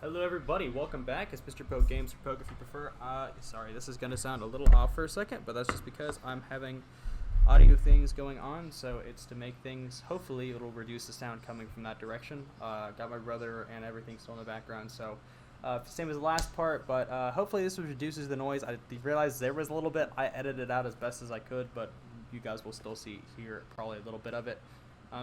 Hello everybody, welcome back. It's Mr. Poke Games, or Poke if you prefer. Sorry, this is going to sound a little off for a second, but that's just because I'm having audio things going on, so it's to make things, hopefully it'll reduce the sound coming from that direction. Got my brother and everything still in the background, so same as the last part, but hopefully this reduces the noise. I realized there was a little bit. I edited it out as best as I could, but you guys will still hear probably a little bit of it.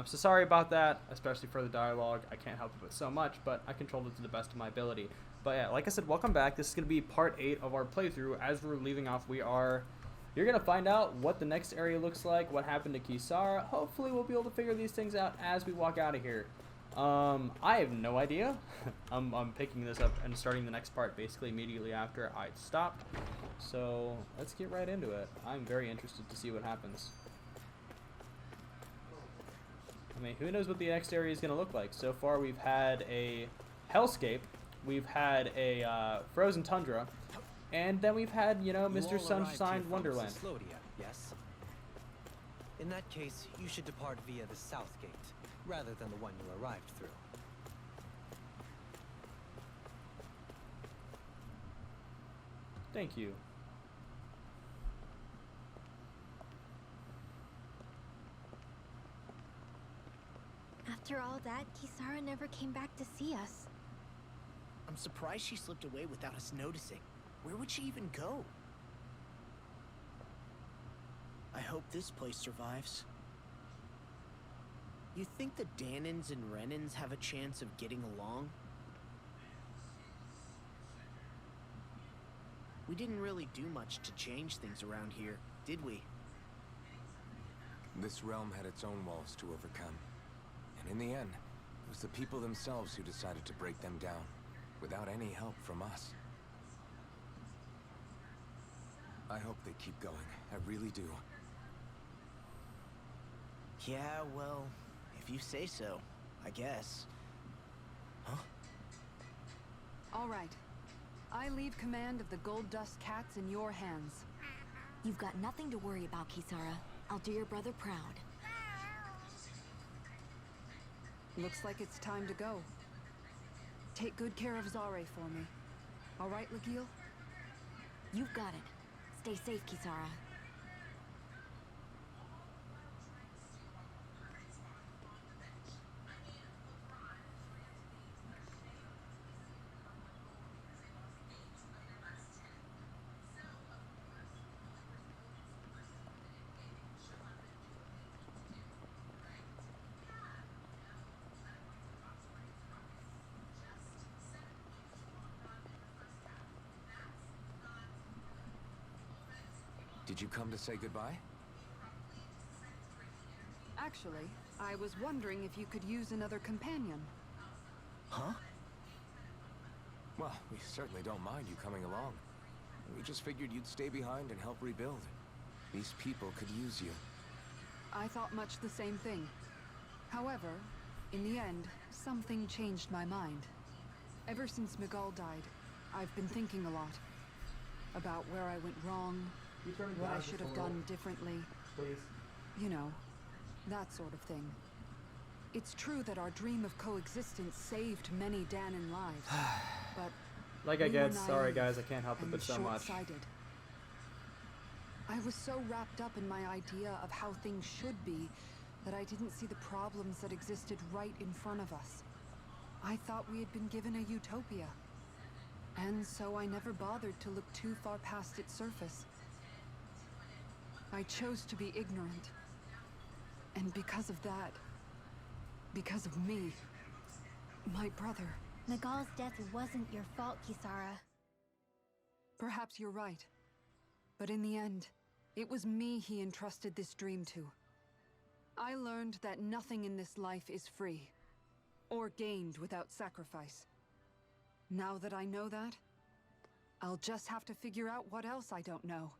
So sorry about that, especially for the dialogue. I can't help it but so much, but I controlled it to the best of my ability. But yeah, like I said, welcome back. This is going to be part 8 of our playthrough. As we're leaving off, you're going to find out what the next area looks like, what happened to Kisara. Hopefully we'll be able to figure these things out as we walk out of here. I have no idea. I'm picking this up and starting the next part basically immediately after I stopped. So let's get right into it. I'm very interested to see what happens. I mean, who knows what the next area is going to look like. So far, we've had a hellscape, we've had a frozen tundra, and then we've had, Mr. Sunshine Wonderland. Slodia, yes? In that case, you should depart via the south gate, rather than the one you arrived through. Thank you. After all that, Kisara never came back to see us. I'm surprised she slipped away without us noticing. Where would she even go? I hope this place survives. You think the Danins and Renins have a chance of getting along? We didn't really do much to change things around here, did we? This realm had its own walls to overcome. And in the end, it was the people themselves who decided to break them down, without any help from us. I hope they keep going. I really do. Yeah, well, if you say so, I guess. Huh? All right. I leave command of the Gold Dust Cats in your hands. You've got nothing to worry about, Kisara. I'll do your brother proud. Looks like it's time to go. Take good care of Zare for me. All right, Lagiel? You've got it. Stay safe, Kisara. Did you come to say goodbye? Actually, I was wondering if you could use another companion. Huh? Well, we certainly don't mind you coming along. We just figured you'd stay behind and help rebuild. These people could use you. I thought much the same thing. However, in the end, something changed my mind. Ever since Miguel died, I've been thinking a lot. About where I went wrong, what I should have done differently. Please. You know, that sort of thing. It's true that our dream of coexistence saved many Danan lives, but Like I we get, were sorry naive guys, I can't help it and but so much. short-sighted. I was so wrapped up in my idea of how things should be that I didn't see the problems that existed right in front of us. I thought we had been given a utopia, and so I never bothered to look too far past its surface. I chose to be ignorant. And because of that, because of me, my brother... Nagal's death wasn't your fault, Kisara. Perhaps you're right. But in the end, it was me he entrusted this dream to. I learned that nothing in this life is free, or gained without sacrifice. Now that I know that, I'll just have to figure out what else I don't know.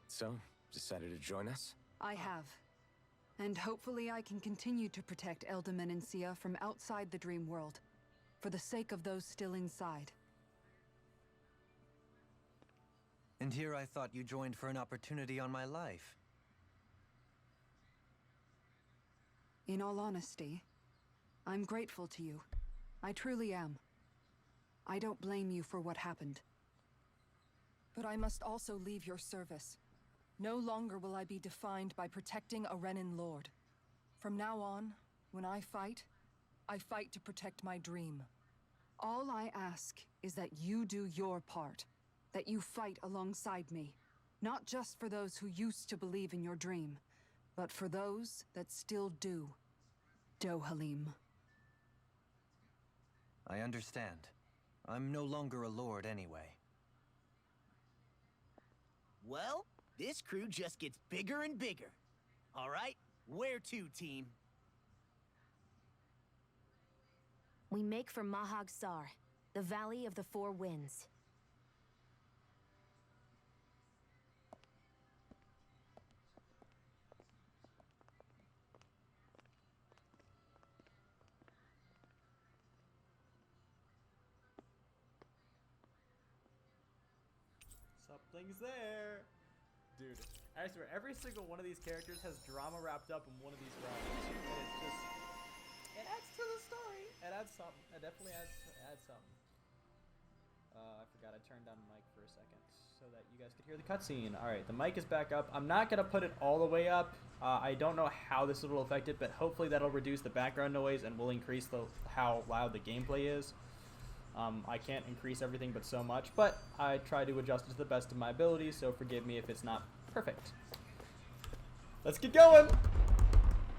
So, decided to join us? I have. And hopefully I can continue to protect Eldaman and Sia from outside the dream world, for the sake of those still inside. And here I thought you joined for an opportunity on my life. In all honesty, I'm grateful to you. I truly am. I don't blame you for what happened. But I must also leave your service. No longer will I be defined by protecting a Renan Lord. From now on, when I fight to protect my dream. All I ask is that you do your part. That you fight alongside me. Not just for those who used to believe in your dream, but for those that still do. Dohalim. I understand. I'm no longer a lord anyway. Well, this crew just gets bigger and bigger. All right, where to, team? We make for Mahag Sar, the Valley of the Four Winds. Something's there. Dude, I swear, every single one of these characters has drama wrapped up in one of these realms. And it's just, it adds to the story. It adds something. It definitely adds something. I forgot I turned down the mic for a second so that you guys could hear the cutscene. Alright, the mic is back up. I'm not going to put it all the way up. I don't know how this will affect it, but hopefully that'll reduce the background noise and will increase how loud the gameplay is. I can't increase everything but so much, but I try to adjust it to the best of my ability, so forgive me if it's not perfect. Let's get going!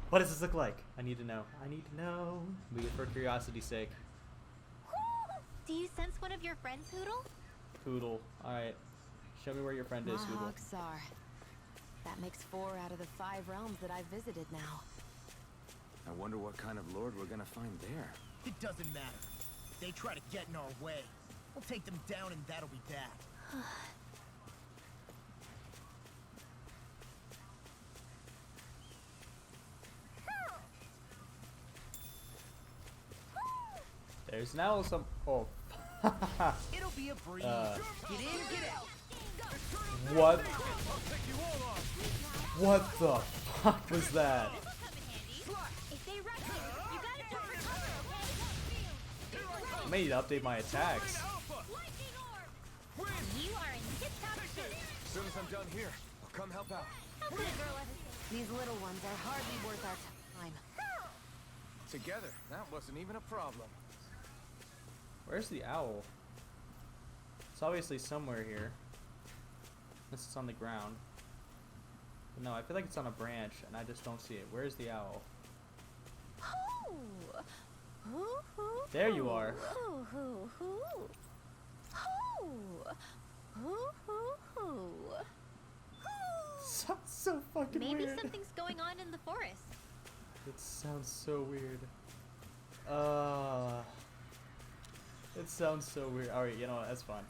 What does this look like? I need to know. I need to know. For curiosity's sake. Do you sense one of your friends, Hoodle? Hoodle. Alright. Show me where your friend is, Hoodle. Mahag Sar. That makes 4 out of the 5 realms that I've visited now. I wonder what kind of lord we're gonna find there. It doesn't matter. If they try to get in our way, we'll take them down and that'll be that. There's now some. Oh. It'll be a breeze. Get in, get out. What? What the fuck was that? If they rush you, you gotta jump for cover, I may need to update my attacks. You are in tip-top shape. As soon as I'm done here, I'll come help out. How could a girl ever These little ones are hardly worth our time. Together, that wasn't even a problem. Where's the owl? It's obviously somewhere here. This is on the ground. But no, I feel like it's on a branch, and I just don't see it. Where's the owl? There you are. Sounds so fucking Maybe weird. something's going on in the forest. It sounds so weird. It sounds so weird. Alright, you know what? That's fine.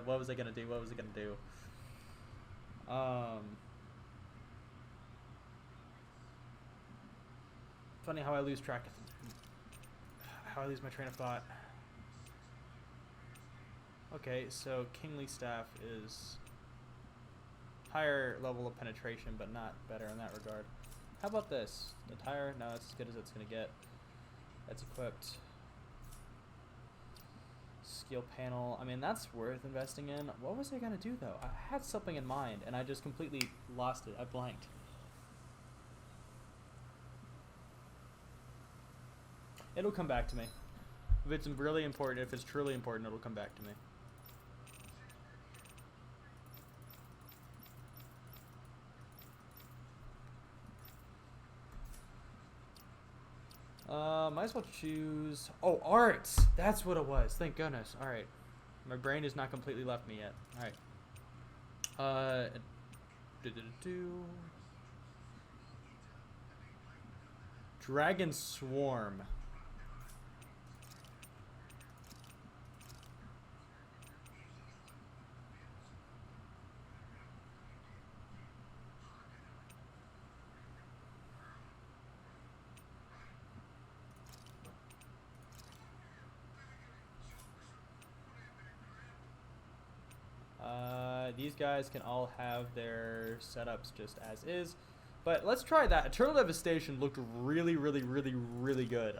What was I gonna do? What was I gonna do? Funny how I lose track of how I lose my train of thought. Okay, so Kingly Staff is higher level of penetration, but not better in that regard. How about this? The tire? No, that's as good as it's gonna get. That's equipped. Skill panel. I mean, that's worth investing in. What was I gonna do though? I had something in mind, and I just completely lost it. I blanked. It'll come back to me. If it's really important, if it's truly important, it'll come back to me. Might as well choose. Oh, arts! That's what it was. Thank goodness. Alright. My brain has not completely left me yet. Alright. Dragon Swarm. These guys can all have their setups just as is. But let's try that. Eternal Devastation looked really, really, really, really good.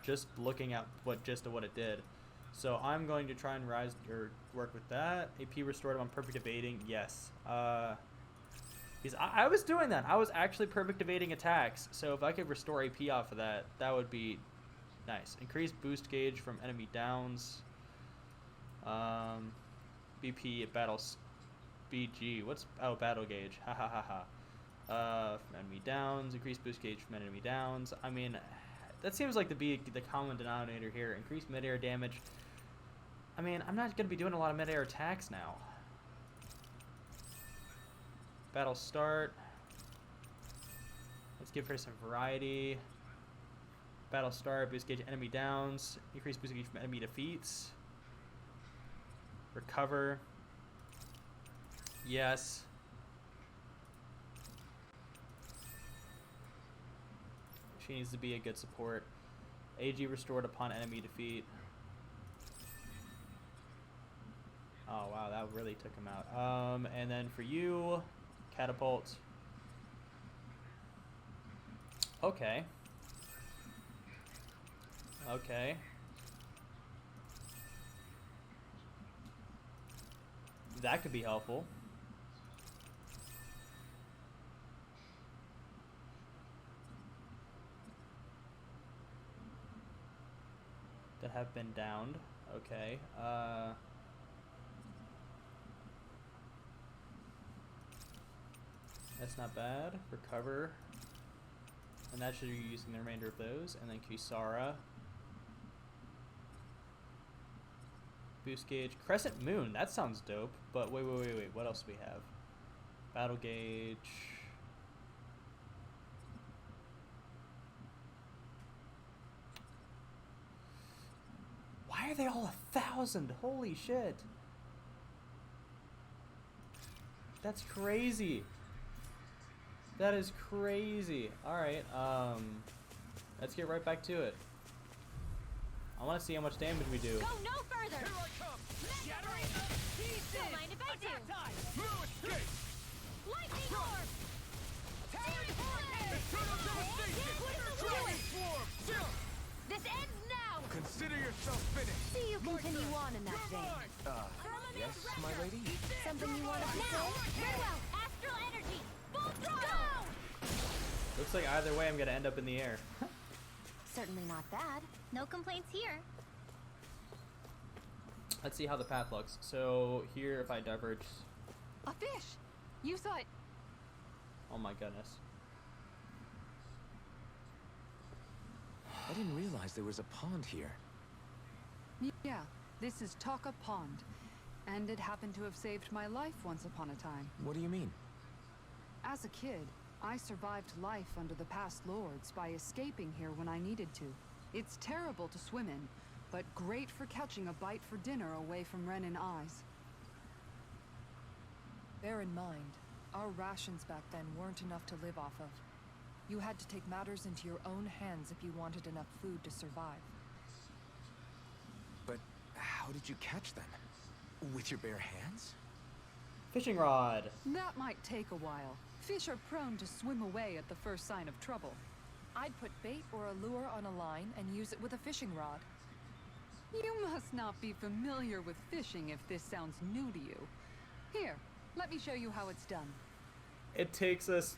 Just looking at what it did. So I'm going to try and work with that. AP restored on perfect evading. Yes. Because I was doing that. I was actually perfect evading attacks. So if I could restore AP off of that, that would be nice. Increased boost gauge from enemy downs. BP at battles. BG. What's battle gauge? Ha ha ha ha. From enemy downs. Increased boost gauge from enemy downs. I mean, that seems like to be the common denominator here. Increased mid-air damage. I mean, I'm not going to be doing a lot of mid-air attacks now. Battle start. Let's give her some variety. Battle start, boost gauge enemy downs. Increase boost gauge from enemy defeats. Recover. Yes. She needs to be a good support. AG restored upon enemy defeat. Oh wow, that really took him out. And then for you, catapult. Okay. Okay. That could be helpful. That have been downed. Okay. That's not bad. Recover. And that should be using the remainder of those. And then Kisara. Boost gauge. Crescent Moon. That sounds dope. But wait. What else do we have? Battle gauge. Why are they all 1,000? Holy shit. That's crazy. That is crazy. Alright, let's get right back to it. I want to see how much damage we do. Go no further! Here I come! Shattering Don't mind if I do! attack time! No escape! Lightning orb! Searing blade! Eternal devastation! What is the Dragon limit? swarm! Jump! This ends now! Consider yourself finished! See you continue on in that You're vein. mine! Yes, my lady? Something you wanted to Now! say? Very well! Astral energy! Full throttle! Looks like either way I'm going to end up in the air. Certainly not bad. No complaints here. Let's see how the path looks. So here, if I diverge... A fish! You saw it. Oh my goodness. I didn't realize there was a pond here. Yeah, this is Taka Pond. And it happened to have saved my life once upon a time. What do you mean? As a kid, I survived life under the past lords by escaping here when I needed to. It's terrible to swim in, but great for catching a bite for dinner away from Renin eyes. Bear in mind, our rations back then weren't enough to live off of. You had to take matters into your own hands if you wanted enough food to survive. But how did you catch them? With your bare hands? Fishing rod. That might take a while. Fish are prone to swim away at the first sign of trouble. I'd put bait or a lure on a line and use it with a fishing rod. You must not be familiar with fishing if this sounds new to you. Here, let me show you how it's done. It takes us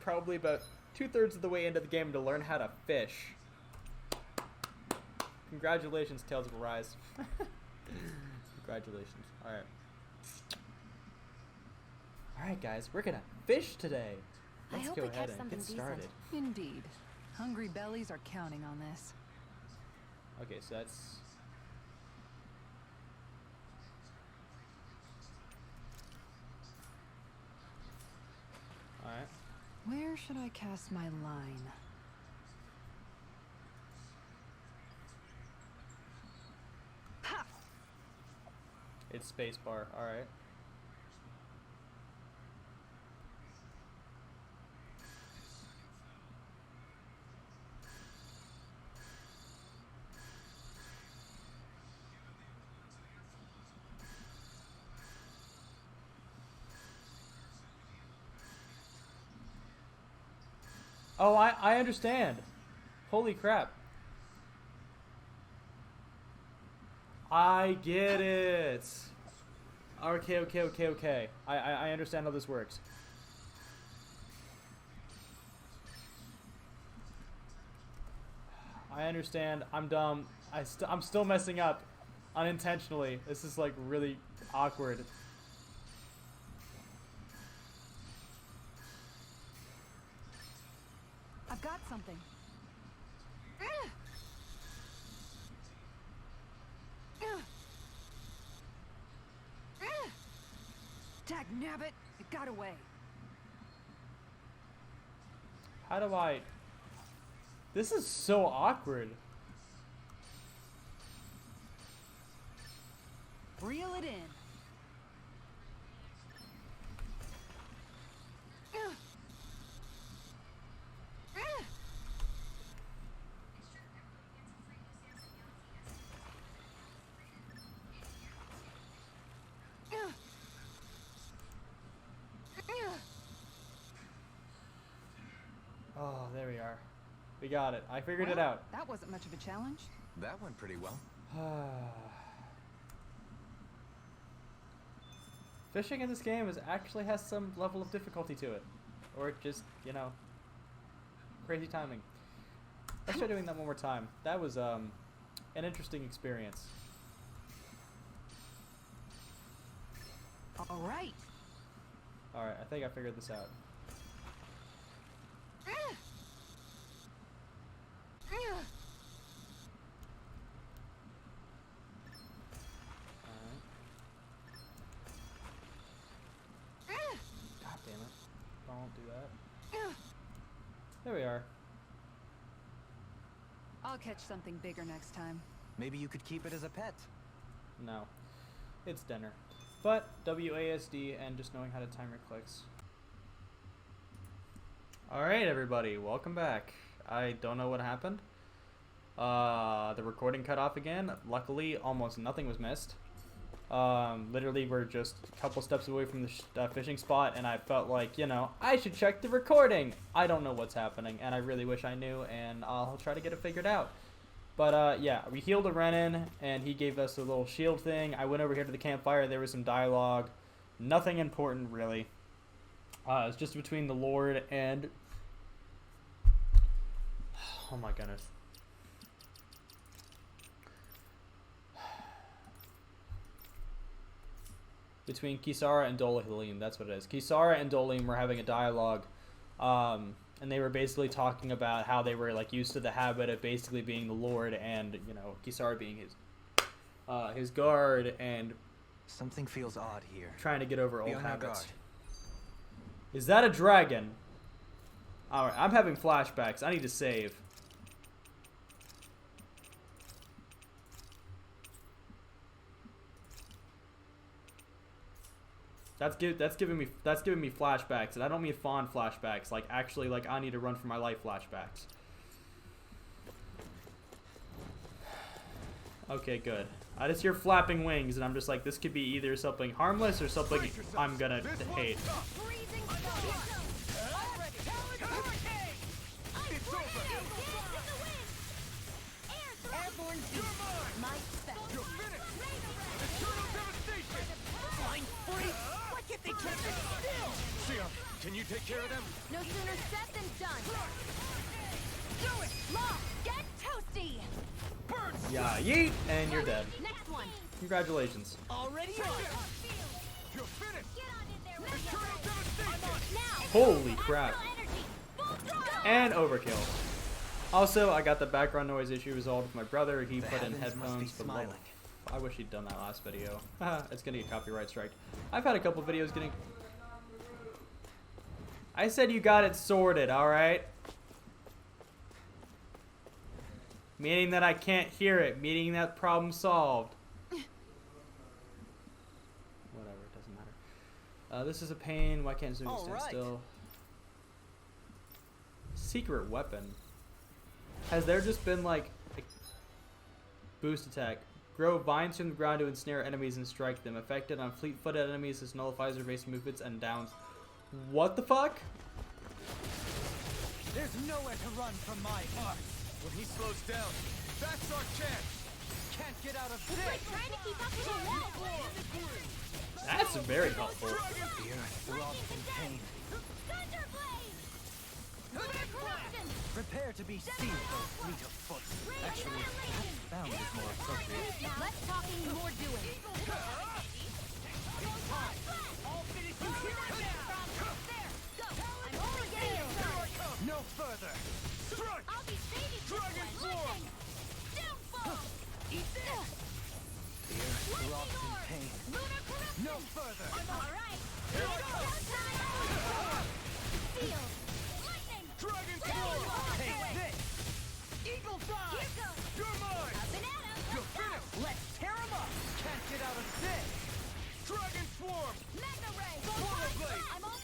probably about 2/3 of the way into the game to learn how to fish. Congratulations, Tales of Arise. Congratulations. Alright. Alright guys, we're gonna fish today. I Let's hope go we ahead catch and something get decent. started. Indeed. Hungry bellies are counting on this. Okay, so that's... Alright. Where should I cast my line? Ha! It's spacebar. Alright. Oh, I understand. Holy crap. I get it. Okay. I understand how this works. I understand. I'm dumb. I'm still messing up unintentionally. This is like really awkward. I've got something. Dagnabbit, it got away. How do I... This is so awkward. Reel it in. Oh, there we are. We got it. I figured it out. That wasn't much of a challenge. That went pretty well. Fishing in this game actually has some level of difficulty to it. Or just, you know, crazy timing. Let's try doing that one more time. That was an interesting experience. All right. Alright, I think I figured this out. God damn it. Don't do that. There we are. I'll catch something bigger next time. Maybe you could keep it as a pet. No. It's dinner. But WASD and just knowing how to time your clicks. Alright everybody, welcome back. I don't know what happened. The recording cut off again. Luckily, almost nothing was missed. Literally, we're just a couple steps away from the fishing spot, and I felt like, you know, I should check the recording. I don't know what's happening, and I really wish I knew, and I'll try to get it figured out. But, yeah, we healed a Renin, and he gave us a little shield thing. I went over here to the campfire. There was some dialogue. Nothing important, really. It's just between the Lord and... Oh, my goodness. Between Kisara and Dolim, that's what it is. Kisara and Dolim were having a dialogue, and they were basically talking about how they were like used to the habit of basically being the Lord, and you know, Kisara being his guard, and Something feels odd here. trying to get over Be old on your habits. guard. Is that a dragon? All right, I'm having flashbacks. I need to save. That's giving me flashbacks, and I don't mean fond flashbacks. Like actually, like I need to run for my life flashbacks. Okay, good. I just hear flapping wings, and I'm just like, this could be either something harmless or something I'm gonna hate. Freezing storm. Already. Hurricane. It's over. Airborne You're mine. my spell. You're finished. Eternal devastation. Flying freak! Why can't they keep it still? Sia, can you take care of them? No sooner said than done. Do it. Law, get toasty. Burn. Yeah, yeet, and you're dead. Next one. Congratulations. Already on! You're finished. Get on in there. with Eternal it. devastation. Now. Holy crap. Astral energy. Full throttle. And overkill. Also, I got the background noise issue resolved with my brother. He The put in heavens must be headphones. But smiling. I wish he'd done that last video. It's gonna get copyright striked. I've had a couple videos getting... I said you got it sorted, alright? Meaning that I can't hear it. Meaning that problem solved. Whatever, it doesn't matter. This is a pain. Why can't Zuko stand Alright. still? Secret weapon. Has there just been like a boost attack? Grow vines from the ground to ensnare enemies and strike them. Affected on fleet-footed enemies, this nullifies their base movements and downs. What the fuck? There's nowhere to run from my art. When he slows down, that's our chance. Can't get out of It's like this. trying to keep up with a wall. That's very helpful. The earth throbs in pain. Thunderblade! Lunar corruption! Prepare to be sealed, O fleet of foot. Actually, perhaps bound is more appropriate. Less talking, more doing. I'll finish you here and now. There, go! I'm only getting started. No further. Strike! I'll be saving this Dragon one. form! Listen! Downfall! Eat this. The earth Lightning throbs in orb! pain. Lunar corruption! No further. All right. Here we go. Showtime! Field. Lightning. Dragon Lightning form! orb. Take this. Eagle Here dive. goes. You're mine! Up and at 'em. You're Let's go. finished! Let's tear him up. Can't get out of this. Dragon swarm! Mega ray. Swallow blade! I'm all.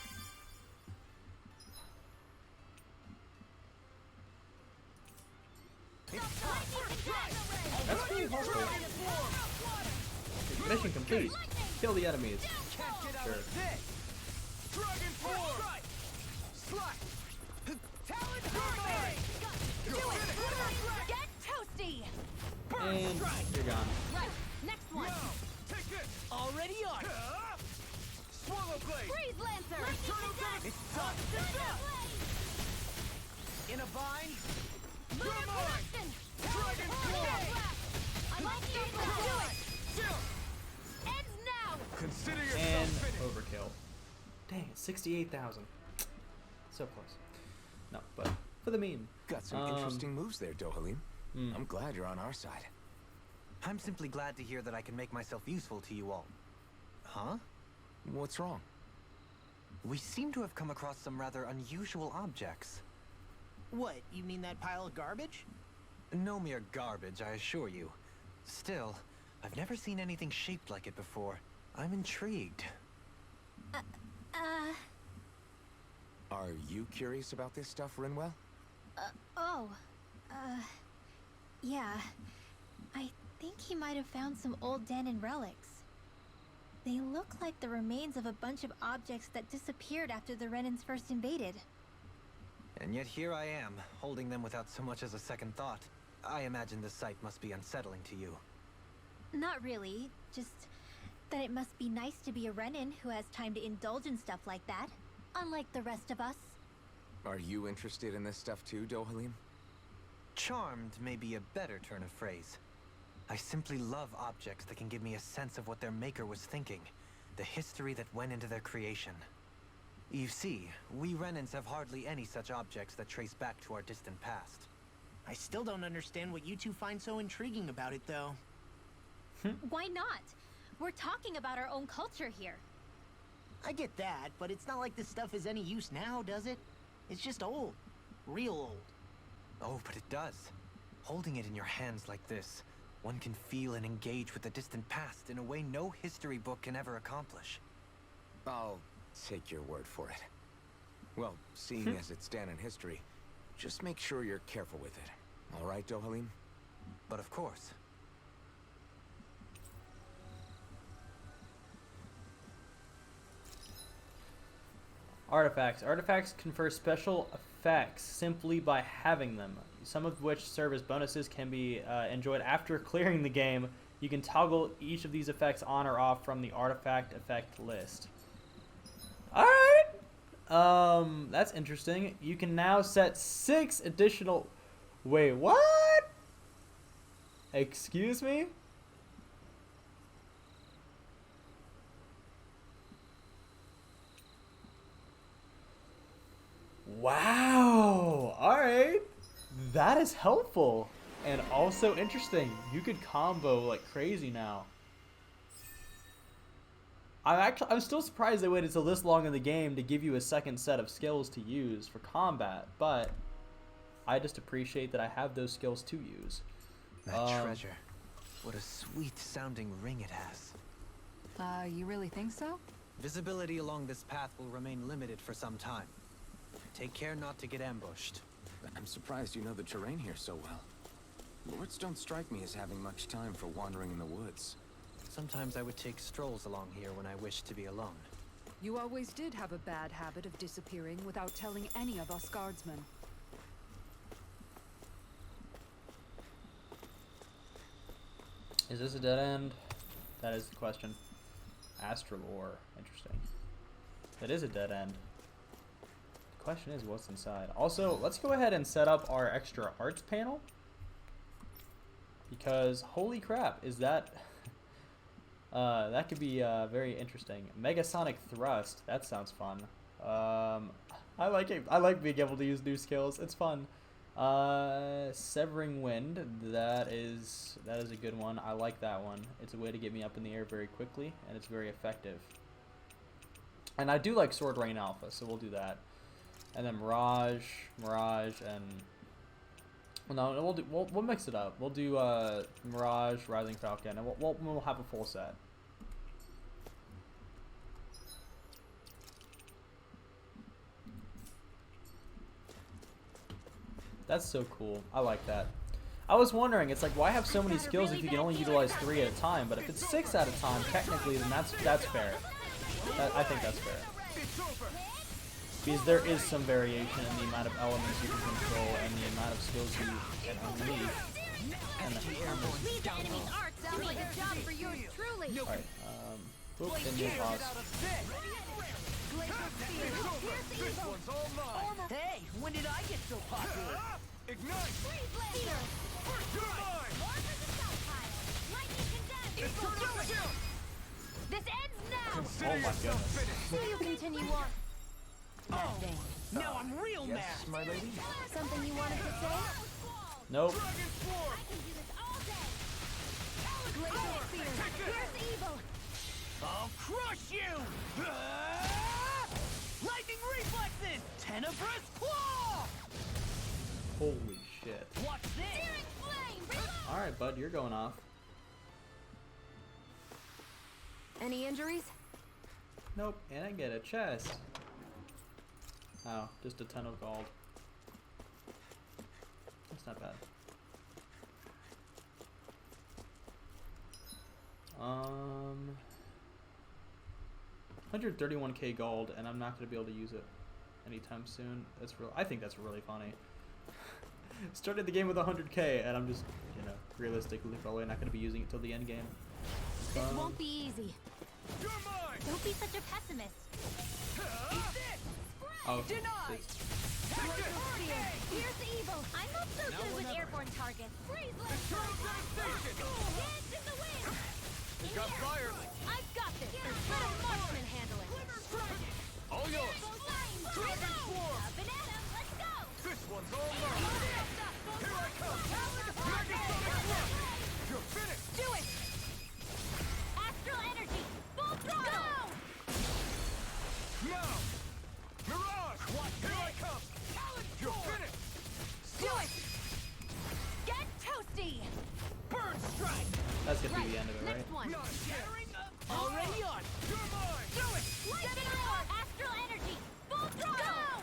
It's time. That's pretty helpful. Mission complete. Kill the enemies. Can't get out Sure. of this. Dragon form! Slash. Talon Do it. Get toasty. And you're gone. Right. Next one. Now, take this! already on. Swallow blade! Freeze lancer. It's done. Thunderblade. In a bind. Lunar mine. corruption. Dragon Tornado form! blast. I'm on the inside. Do it. Still! Ends now. Consider yourself And finished! overkill. Dang, it, 68,000. So close. No, but for the meme. Got some interesting moves there, Dohalim. I'm glad you're on our side. I'm simply glad to hear that I can make myself useful to you all. Huh? What's wrong? We seem to have come across some rather unusual objects. What, you mean that pile of garbage? No mere garbage, I assure you. Still, I've never seen anything shaped like it before. I'm intrigued. Are you curious about this stuff, Rinwell? Yeah. I think he might have found some old Danon relics. They look like the remains of a bunch of objects that disappeared after the Renans first invaded. And yet here I am, holding them without so much as a second thought. I imagine the sight must be unsettling to you. Not really, just that it must be nice to be a Renan who has time to indulge in stuff like that, unlike the rest of us. Are you interested in this stuff too, Dohalim? Charmed may be a better turn of phrase. I simply love objects that can give me a sense of what their maker was thinking, the history that went into their creation. You see, we Renans have hardly any such objects that trace back to our distant past. I still don't understand what you two find so intriguing about it, though. Why not? We're talking about our own culture here. I get that, but it's not like this stuff is any use now, does it? It's just old. Real old. Oh, but it does. Holding it in your hands like this, one can feel and engage with the distant past in a way no history book can ever accomplish. I'll take your word for it. Well, seeing as it's Danon history, just make sure you're careful with it. All right, Dohalim? But of course. Artifacts. Artifacts confer special effects simply by having them, some of which serve as bonuses can be enjoyed after clearing the game. You can toggle each of these effects on or off from the artifact effect list. Alright! That's interesting. You can now set 6 additional... Wait, what? Excuse me? Wow! Alright! That is helpful! And also interesting. You could combo like crazy now. I'm still surprised they waited till this long in the game to give you a second set of skills to use for combat, but I just appreciate that I have those skills to use. That treasure. What a sweet sounding ring it has. You really think so? Visibility along this path will remain limited for some time. Take care not to get ambushed. I'm surprised you know the terrain here so well. Lords don't strike me as having much time for wandering in the woods. Sometimes I would take strolls along here when I wished to be alone. You always did have a bad habit of disappearing without telling any of us guardsmen. Is this a dead end? That is the question. Astral ore. Interesting. That is a dead end. The question is what's inside. Also, let's go ahead and set up our extra arts panel. Because, holy crap, is that... that could be very interesting. Megasonic Thrust. That sounds fun. I like it. I like being able to use new skills. It's fun. Severing Wind. That is a good one. I like that one. It's a way to get me up in the air very quickly, and it's very effective. And I do like Sword Rain Alpha, so we'll do that. And then Mirage, and well, no, we'll mix it up. We'll do Mirage, Rising Falcon, and we'll have a full set. That's so cool. I like that. I was wondering, it's like, why have so many skills if you can only utilize 3 at a time? But if it's 6 at a time, technically, then that's fair. I think that's fair. Because there is some variation in the amount of elements you can control and the amount of skills you can unleash. And Leave the enemy's art sounds like a job for yours truly. alright, whoop, then you pause. This one's all mine. Hey, when did I get so popular? Ignite. Freeze laser. You're mine. Order the stockpile. Lightning condemned. Eternal shield. This ends now. Consider Oh my yourself goodness. finished. Do you continue on? Oh, now I'm real Yes, mad. my lady? Something you wanted to say? Nope. Dragon Swarm. I can do this all day. Laser spear. Here's evil. I'll crush you! Lightning reflexes! Tenebrous claw! Holy shit. Watch this! Searing flame. Reload. Alright, bud, you're going off. Any injuries? Nope, and I get a chest. Oh, just a ton of gold. That's not bad. 131k gold, and I'm not going to be able to use it anytime soon. That's real. I think that's really funny. Started the game with 100k, and I'm just, you know, realistically probably not going to be using it till the end game. This won't be easy. You're mine. Don't be such a pessimist. Oh, Denied. it's- Here's evil. I'm not so good with airborne targets. Freeze laser. Dance in the wind. You got fire. I've got this. Let a marksman handle it. All yours. Dragon swarm. Up and at 'em. Let's go. This one's all mine. Here I come. Megasonic Thrust. You're finished. Do it. Astral energy. Full throttle. Now. Mirage. Here I come. You're finished. Do it. Get toasty. Burn strike. that's going to be the end of it, right? Next one. Not yet. Already on! You're mine. Do it. Lightning roar. Astral energy. Full throttle.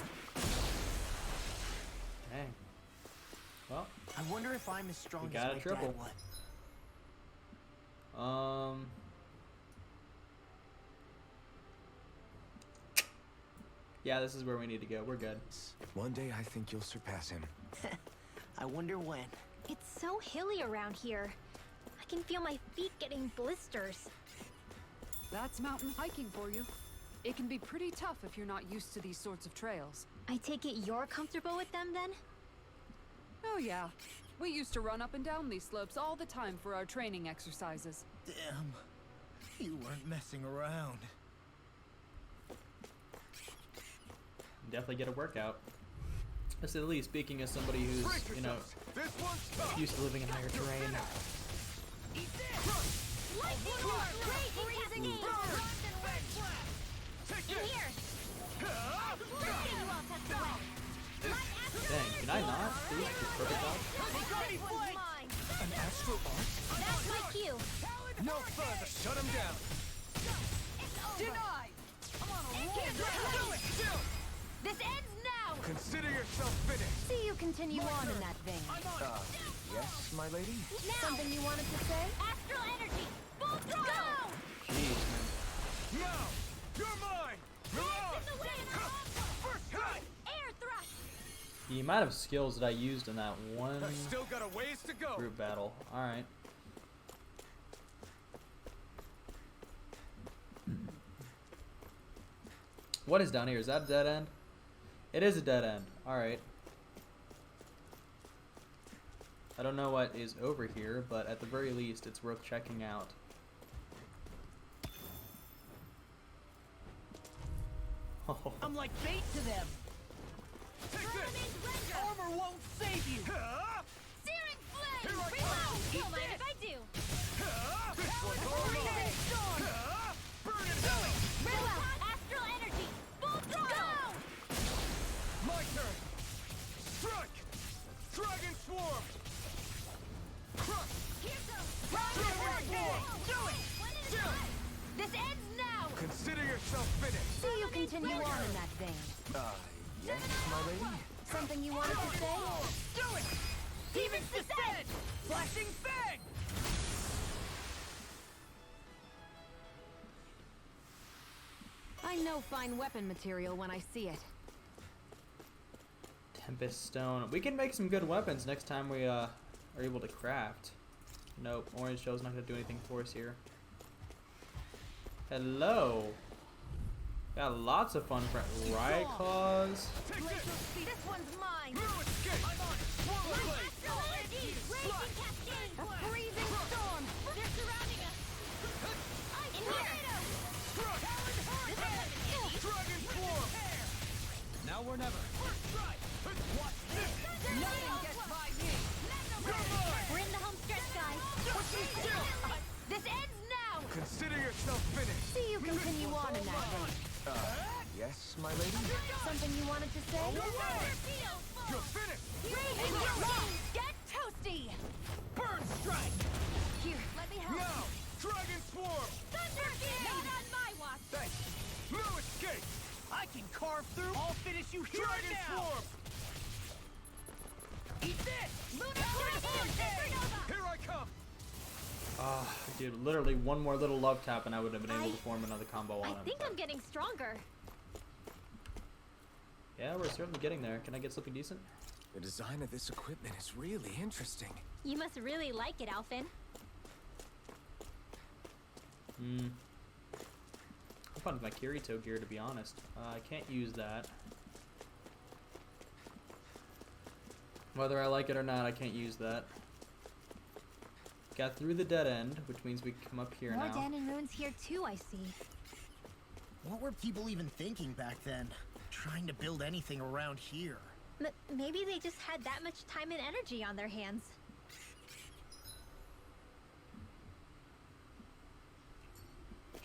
Dang. Well, I wonder if I'm as strong We as got a my triple. dad was. yeah, this is where we need to go. We're good. One day I think you'll surpass him. I wonder when. It's so hilly around here. I can feel my feet getting blisters. That's mountain hiking for you. It can be pretty tough if you're not used to these sorts of trails. I take it you're comfortable with them then? Oh yeah. We used to run up and down these slopes all the time for our training exercises. Damn. You weren't messing around. Definitely get a workout. To say the least, speaking as somebody who's, Brace you know, yourselves. This one's tough. used to living in higher terrain. Lightning roar. Freezing aim. Take In this. here. Let's get you all tucked away. My astral Dang, can I not? Please, just perfect dodge. This one's mine. An astral art? That's my cue. No further. Shut him down. It's over. Denied! I'm on a roll. Do it. Still. This ends now. Consider yourself finished. See you continue on in that vein. Yes, my lady? Now. Something you wanted to say? Astral energy. Full throttle. Jeez, man. Now. You're mine. Mirage. In the wind. First hit. Air thrust. The amount of skills that I used in that one I've still got a ways to go. group battle. Alright. What is down here? Is that a dead end? It is a dead end. Alright. I don't know what is over here, but at the very least, it's worth checking out. Oh. I'm like bait to them. Armor won't save you. Searing flame! Here I Reload! come. Don't mind if I do. This one's all mine. Storm! Burn it down. Very well. Astral energy! Full throttle! My turn. Strike. Dragon swarm. Crush. Here goes! Dragon swarm. Do it! One at a Chill. time! This ends now! Consider yourself finished. See you continue on in that vein. Yes, my lady? Something you wanted to say? Do it. Demon's Descent! Flashing fang. I know fine weapon material when I see it. Tempest Stone. We can make some good weapons next time we are able to craft. Nope, Orange Shell's not going to do anything for us here. Hello. Got lots of fun friends. Riot Claws. Take this. This one's mine! Blue escape. I'm on it. Swallow blade. Astral energy! Raging cascade! A freezing storm! They're surrounding us! In here! Crush. Dragon swarm. Now or never. Watch this. Nothing gets by me! We're in the home stretch, guys! This ends now! Consider yourself finished. See you continue on in that vein. Yes, my lady? Something you wanted to say? You're finished. Raging flames! Get toasty! Burn strike. Here, let me help! Now. Dragon swarm. Thunder Not on my watch! Thanks. Blue escape. I can carve through. I'll finish you here Dragon and now. swarm. Eat this. Lunar Supernova! Here I come. Ah, dude, literally one more little love tap and I would have been able to form another combo on I him. think I'm getting stronger. Yeah, we're certainly getting there. Can I get something decent? The design of this equipment is really interesting. You must really like it, Alphen. Hmm. I'm fun with my Kirito gear, to be honest. I can't use that. Whether I like it or not, I can't use that. Got through the dead end, which means we come up here More now. Danon runes here too, I see. What were people even thinking back then? Trying to build anything around here. Maybe they just had that much time and energy on their hands.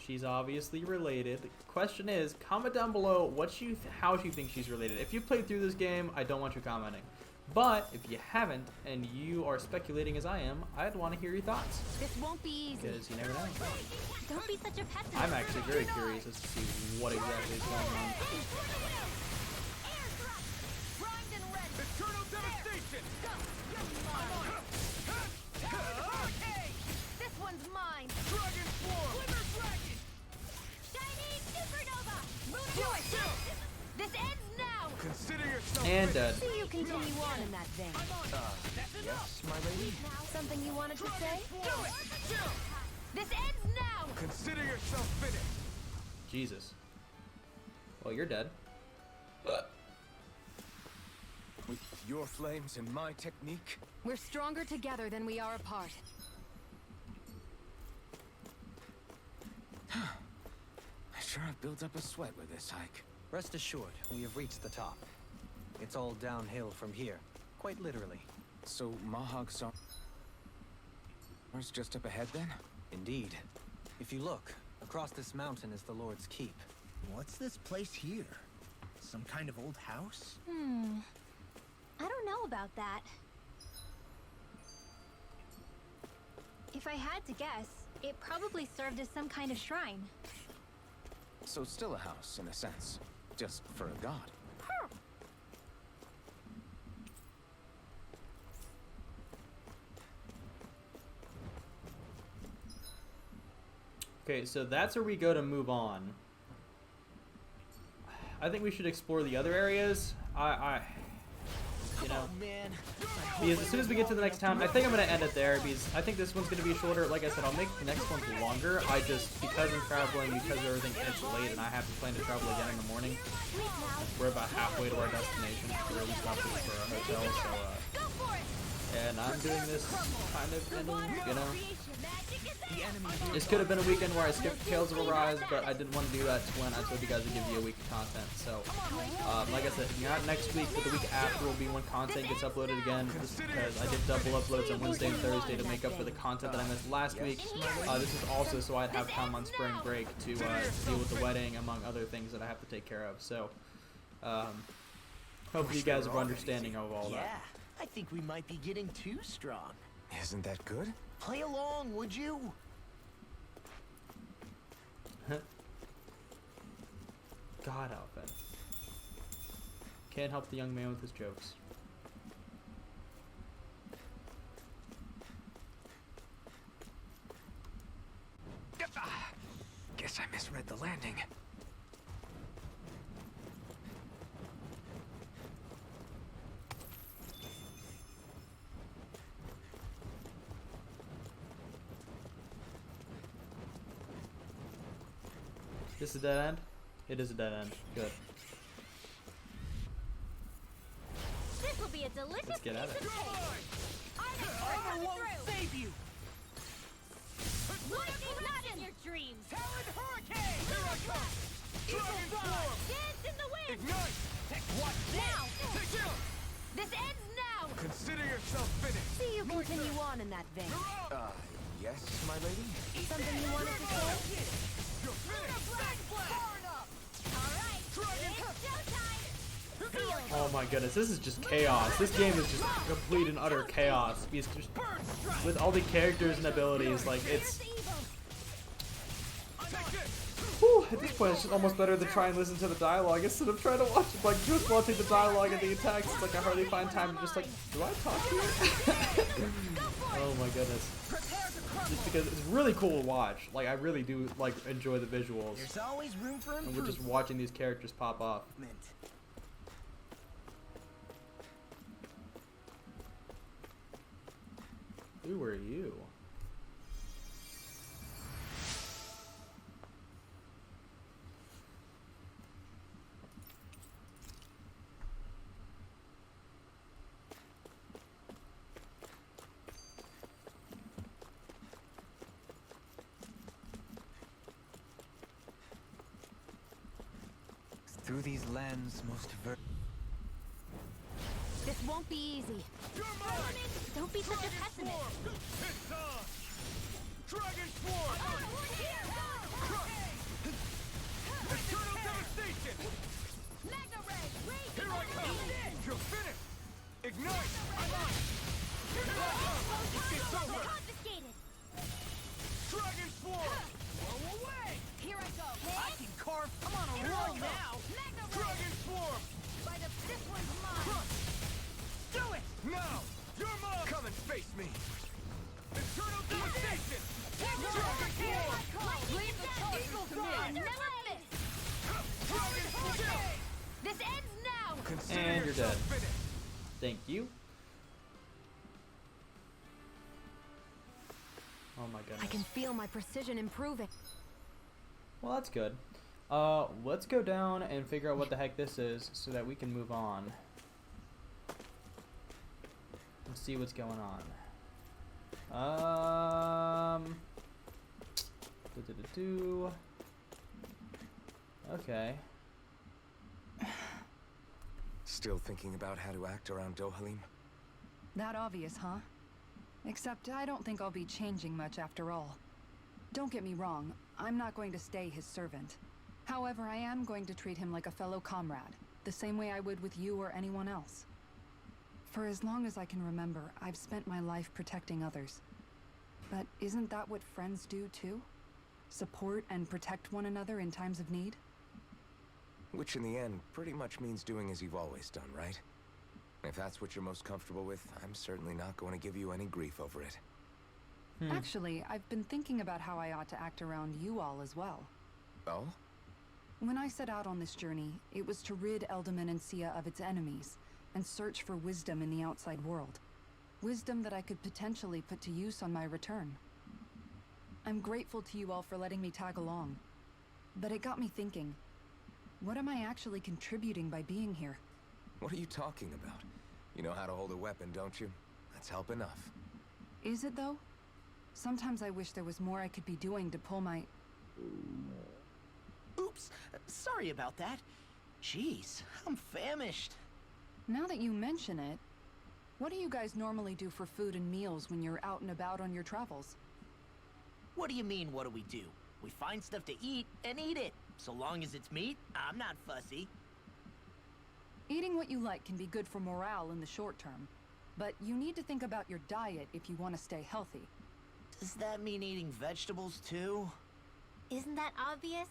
She's obviously related. Question is, comment down below how you think she's related. If you played through this game, I don't want you commenting. But if you haven't and you are speculating as I am, I'd want to hear your thoughts. This won't be easy. Because you never know. Don't be such a pessimist. I'm actually very curious as to see what exactly is going on. Primed and ready. Eternal devastation. This one's mine. Dragon swarm. Glimmer dragon. Shiny Supernova. Moon This ends now. Consider yourself And finished. dead. See you continue on in that vein. Yes, my lady? Something you wanted to say? This ends now. Consider yourself finished. Jesus. Well, you're dead. With your flames and my technique? We're stronger together than we are apart. I sure have built up a sweat with this hike. Rest assured, we have reached the top. It's all downhill from here, quite literally. So Mahag Sar's just up ahead then? Indeed. If you look, across this mountain is the Lord's Keep. What's this place here? Some kind of old house? I don't know about that. If I had to guess, it probably served as some kind of shrine. So it's still a house, in a sense. Just for a god. Okay, so that's where we go to move on. I think we should explore the other areas. You know. Man. Because as soon as we get to the next town, I think I'm gonna end it there because I think this one's gonna be shorter. Like I said, I'll make the next ones longer. Because I'm traveling, because everything ends late, and I have to plan to travel again in the morning. We're about halfway to our destination, where we stopped for a hotel. So, and I'm doing this kind of in a, you know. This could have been a weekend where I skipped Tales of Arise, but I didn't want to do that when I told you guys to give you a week of content. So, like I said, not next week, but the week after will be when content gets uploaded again. Just because I did double uploads on Wednesday and Thursday to make up for the content that I missed last week. This is also so I'd have time on spring break to deal with the wedding, among other things that I have to take care of. So, hopefully you guys are understanding of all that. Yeah, I think we might be getting too strong. Isn't that good? Play along, would you? God, Alpha. Can't help the young man with his jokes. Guess I misread the landing. This is a dead end? It is a dead end. Good. This will be a delicious Let's get at it. Armor won't save you. Not in your dreams. Talon Hurricane! Here I come! Dragon Form! Dance in the wind. Ignite! What? Now. Take it! This ends now. Consider yourself finished! See you continue on in that vein. Yes, my lady? Something you wanted to say? You're finished! Far enough! All right. It's showtime. Sealed. Oh my goodness, this is just chaos. This game is just complete and utter chaos. Because just with all the characters and abilities, like it's. Whew, at this point, it's just almost better to try and listen to the dialogue instead of trying to watch, like, just watching the dialogue and the attacks. It's like I hardly find time to just like, do I talk to you? Oh my goodness. Just because it's really cool to watch. Like, I really do like enjoy the visuals. There's always room for And we're improvement. just watching these characters pop off. Who are you? Through these lands most This won't be easy. You're mine! Don't be such a pessimist. It's on! Dragon Swarm! Eternal Devastation! Magna Ray, Here I come! You're finished! Ignite! I'm on! Here I come! It's over! confiscated. Dragon Swarm! Blow away! Here I go. I can carve. I'm on a roll now. Magna Ray. Dragon Swarm! This one's mine. Do it! Now! You're mine! Come and face me! Eternal Devastation! Dragon Swarm! Leave the charge to me. Never miss. Dragon Swarm! This ends now. Consider And you're yourself dead. finished. Thank you. Oh my goodness. I can feel my precision improving. Well, that's good. Let's go down and figure out what the heck this is so that we can move on. And see what's going on. Okay. Still thinking about how to act around Dohalim? That obvious, huh? Except I don't think I'll be changing much after all. Don't get me wrong, I'm not going to stay his servant. However, I am going to treat him like a fellow comrade, the same way I would with you or anyone else. For as long as I can remember, I've spent my life protecting others. But isn't that what friends do too? Support and protect one another in times of need? Which in the end pretty much means doing as you've always done, right? If that's what you're most comfortable with, I'm certainly not going to give you any grief over it. Actually, I've been thinking about how I ought to act around you all as well. Oh? When I set out on this journey, it was to rid Eldaman and Sia of its enemies, and search for wisdom in the outside world. Wisdom that I could potentially put to use on my return. I'm grateful to you all for letting me tag along. But it got me thinking, what am I actually contributing by being here? What are you talking about? You know how to hold a weapon, don't you? That's help enough. Is it though? Sometimes I wish there was more I could be doing to pull my... Oops, sorry about that. Jeez, I'm famished. Now that you mention it, what do you guys normally do for food and meals when you're out and about on your travels? What do you mean, what do we do? We find stuff to eat and eat it. So long as it's meat, I'm not fussy. Eating what you like can be good for morale in the short term, but you need to think about your diet if you want to stay healthy. Does that mean eating vegetables too? Isn't that obvious?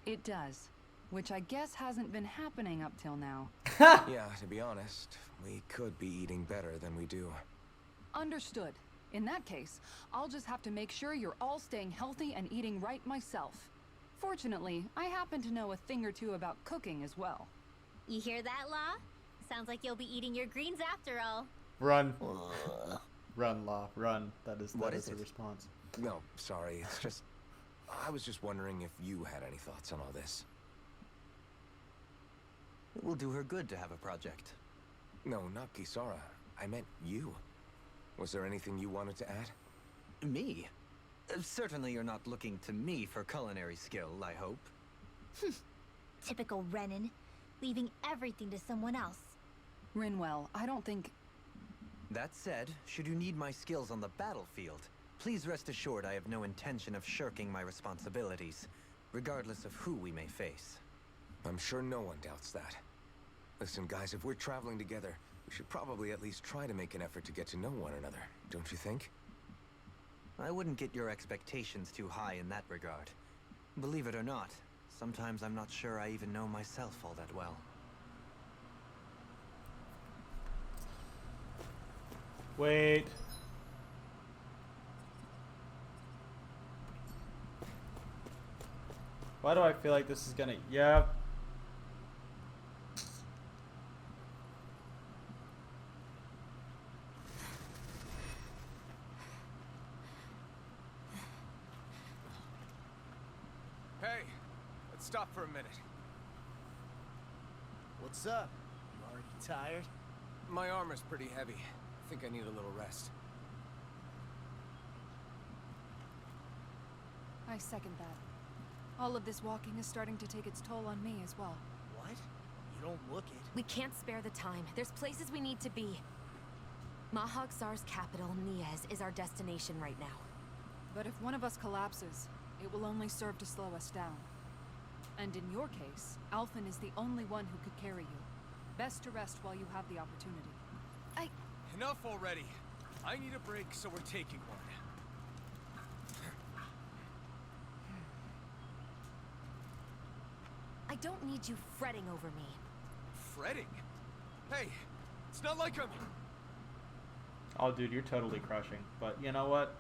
It does, which I guess hasn't been happening up till now. Yeah, to be honest, we could be eating better than we do. Understood. In that case, I'll just have to make sure you're all staying healthy and eating right myself. Fortunately, I happen to know a thing or two about cooking as well. You hear that, Law? Sounds like you'll be eating your greens after all. Run. Run, Law, run. That is it? the response. No, sorry, it's just... I was just wondering if you had any thoughts on all this. It will do her good to have a project. No, not Kisara. I meant you. Was there anything you wanted to add? Me? Certainly you're not looking to me for culinary skill, I hope. Typical Renan, leaving everything to someone else. Rinwell, I don't think... That said, should you need my skills on the battlefield, please rest assured I have no intention of shirking my responsibilities, regardless of who we may face. I'm sure no one doubts that. Listen, guys, if we're traveling together, we should probably at least try to make an effort to get to know one another, don't you think? I wouldn't get your expectations too high in that regard. Believe it or not, sometimes I'm not sure I even know myself all that well. Wait. Why do I feel like this is gonna... Yep. Hey, let's stop for a minute. What's up? You already tired? My armor's pretty heavy. I think I need a little rest. I second that. All of this walking is starting to take its toll on me as well. What? You don't look it. We can't spare the time. There's places we need to be. Mahag Sar's capital, Niez, is our destination right now. But if one of us collapses, it will only serve to slow us down. And in your case, Alphen is the only one who could carry you. Best to rest while you have the opportunity. Enough already. I need a break, so we're taking one. I don't need you fretting over me. Fretting? Hey, it's not like I'm... Oh, dude, you're totally crushing. But you know what?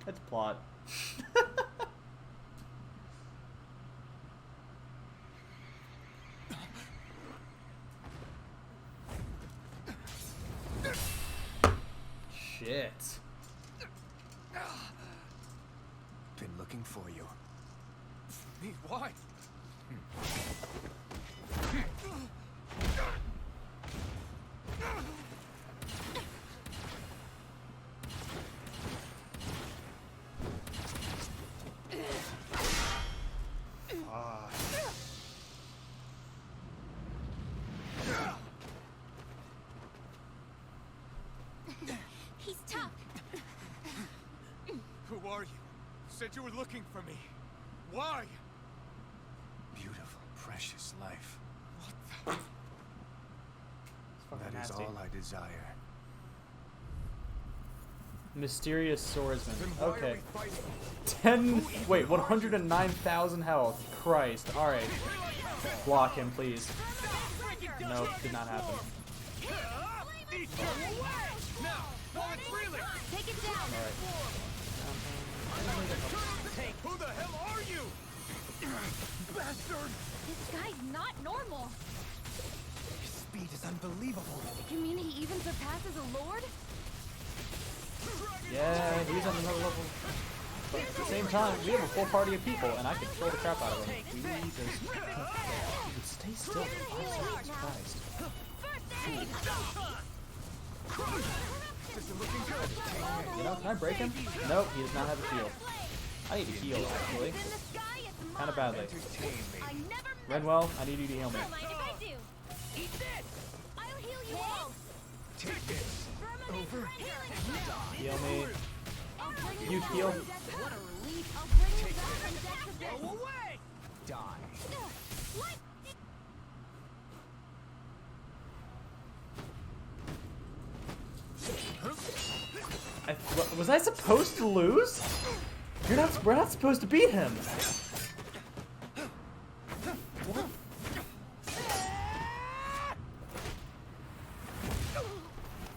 It's plot. Shit. Been looking for you. Me? Why? He's tough. Who are you? Said you were looking for me. Why? Beautiful, precious life. What the? Fucking That is nasty. all I desire. Mysterious swordsman. Then why are Okay. we fighting? 109,000 health. Christ. Alright. Block him, please. Nope, did not happen. Eat your way! Now, while it's reeling! Take it down. Alright. Who the hell are you? Bastard! This guy's not normal. His speed is unbelievable. You mean he even surpasses a lord? Yeah, he's on another level. But at the same time, we have a full party of people, and I can troll the crap out of them. Jesus. Dude, stay still. I'm so surprised. You know, can I break him? Nope, he does not have a shield. I need to heal, actually. Kind of badly. Renwell, I need you to heal me. Don't mind if I do. Eat this. I'll heal you all. Take this. Over. Heal me. You heal. What a relief. I'll bring you back from death to death. Go away. Die. What? Was I supposed to lose? We're not supposed to beat him. What?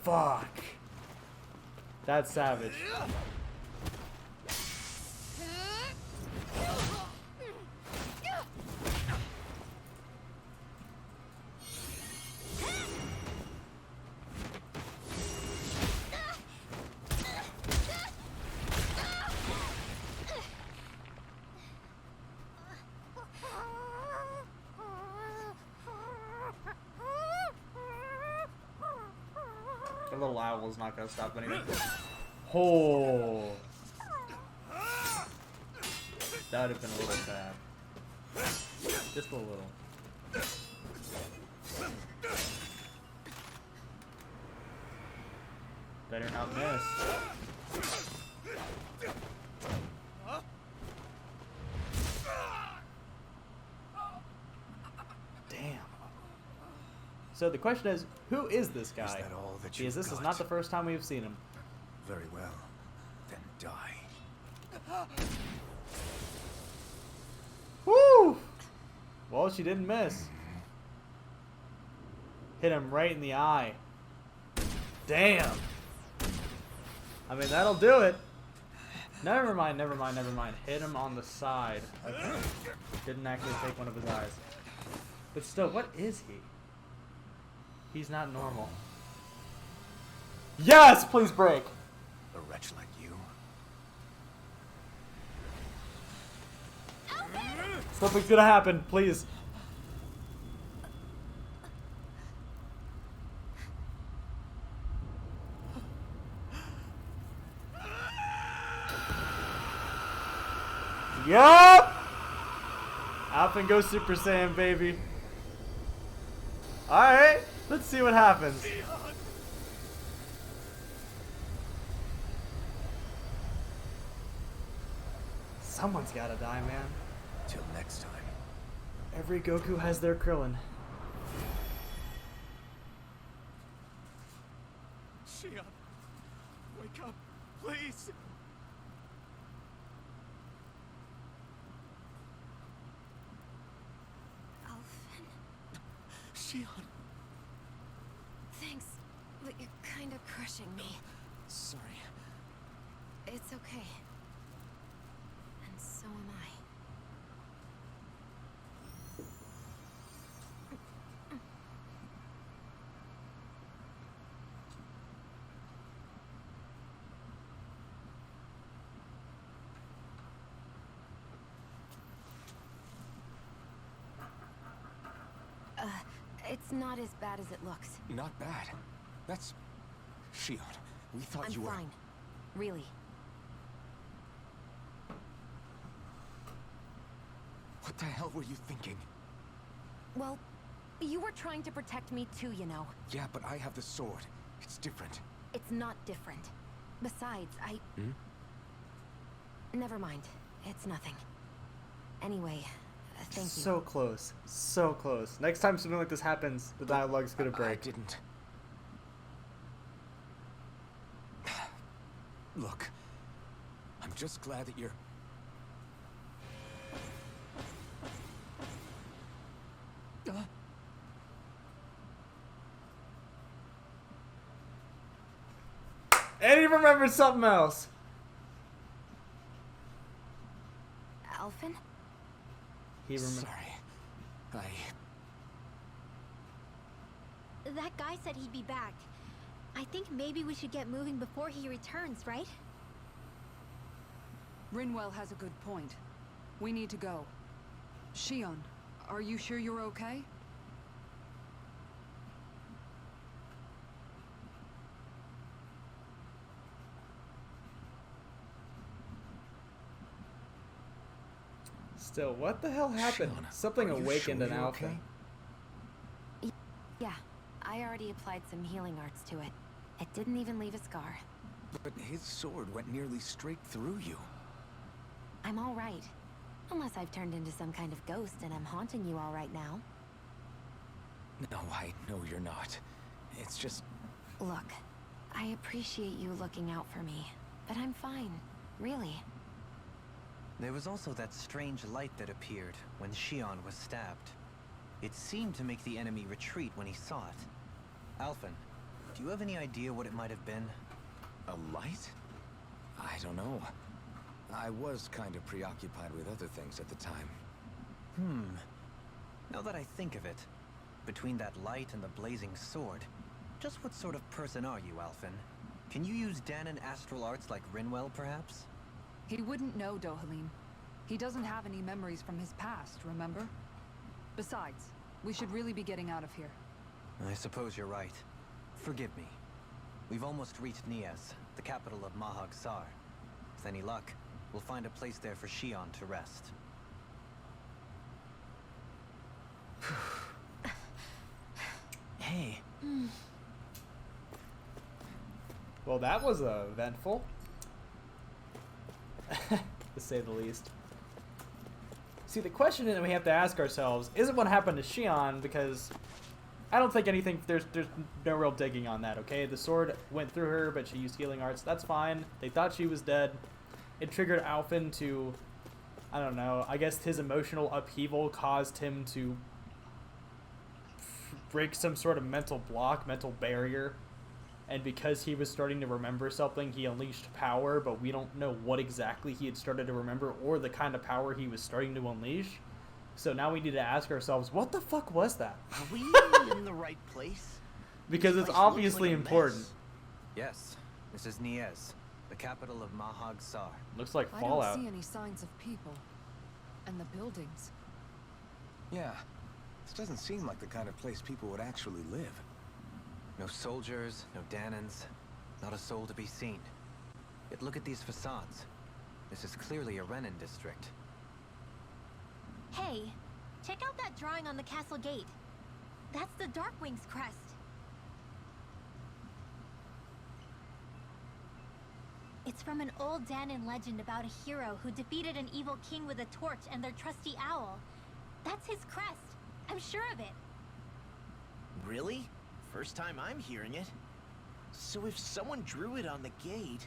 Fuck. That's savage. The little owl is not gonna stop anything. Oh, that would have been a little sad. Just a little. Better not miss. Damn. So the question is, who is this guy? Is that all that Because you've this is got? not the first time we've seen him. Very well. Then die. Woo! Well, she didn't miss. Hit him right in the eye. Damn. I mean, that'll do it. Never mind, never mind, never mind. Hit him on the side. Okay. Didn't actually take one of his eyes. But still, what is he? He's not normal. Yes! Please break! A wretch like you. Something's gonna happen, please. Yup! Alpha and go Super Saiyan, baby. Alright, let's see what happens. Someone's gotta die, man. Till next time. Every Goku has their Krillin. Shion, wake up, please. Alphen, Shion. thanks, but you're kind of crushing me. Sorry. It's okay. And so am I. It's not as bad as it looks. Not bad. That's... Shion, we thought I'm you were... fine. Really. What the hell were you thinking? Well, you were trying to protect me too, you know. Yeah, but I have the sword. It's different. It's not different. Besides, Hmm? Never mind. It's nothing. Anyway, thank you. So close. So close. Next time something like this happens, the dialogue's gonna I break. didn't. Look, I'm just glad that you're... And he remembered something else. Alphen? He remembered. Sorry. that guy said he'd be back. I think maybe we should get moving before he returns, right? Rinwell has a good point. We need to go. Shion, are you sure you're okay? Still, what the hell happened? Shion, Something are you awakened sure in you're Alpha. okay? Yeah, I already applied some healing arts to it. It didn't even leave a scar. But his sword went nearly straight through you. I'm all right. Unless I've turned into some kind of ghost and I'm haunting you all right now. No, I know you're not. It's just... Look, I appreciate you looking out for me, but I'm fine. Really. There was also that strange light that appeared when Shion was stabbed. It seemed to make the enemy retreat when he saw it. Alphen, do you have any idea what it might have been? a light? I don't know. I was kind of preoccupied with other things at the time. Now that I think of it, between that light and the blazing sword, just what sort of person are you, Alphen? Can you use Dahnan astral arts like Rinwell, perhaps? He wouldn't know, Dohalim. He doesn't have any memories from his past, remember? Besides, we should really be getting out of here. I suppose you're right. Forgive me. We've almost reached Niez, the capital of Mahag Sar. With any luck, we'll find a place there for Shion to rest. Hey. Well, that was eventful, to say the least. See, the question that we have to ask ourselves isn't what happened to Shion, because I don't think anything, there's no real digging on that, okay? The sword went through her, but she used healing arts. That's fine. They thought she was dead. It triggered Alphen to, I don't know, I guess his emotional upheaval caused him to break some sort of mental block, mental barrier. And because he was starting to remember something, he unleashed power, but we don't know what exactly he had started to remember or the kind of power he was starting to unleash. So now we need to ask ourselves, what the fuck was that? Are we in the right place? Because This it's place looks obviously like a important. mess. Yes, this is Niez, the capital of Mahag Sar. Looks like I Fallout. don't see any signs of people. And the buildings. Yeah, this doesn't seem like the kind of place people would actually live. No soldiers, no Dahnans, not a soul to be seen. Yet look at these facades. This is clearly a Renan district. Hey, check out that drawing on the castle gate. That's the Darkwing's crest. It's from an old Dahnan legend about a hero who defeated an evil king with a torch and their trusty owl. That's his crest. I'm sure of it. Really? First time I'm hearing it. So if someone drew it on the gate...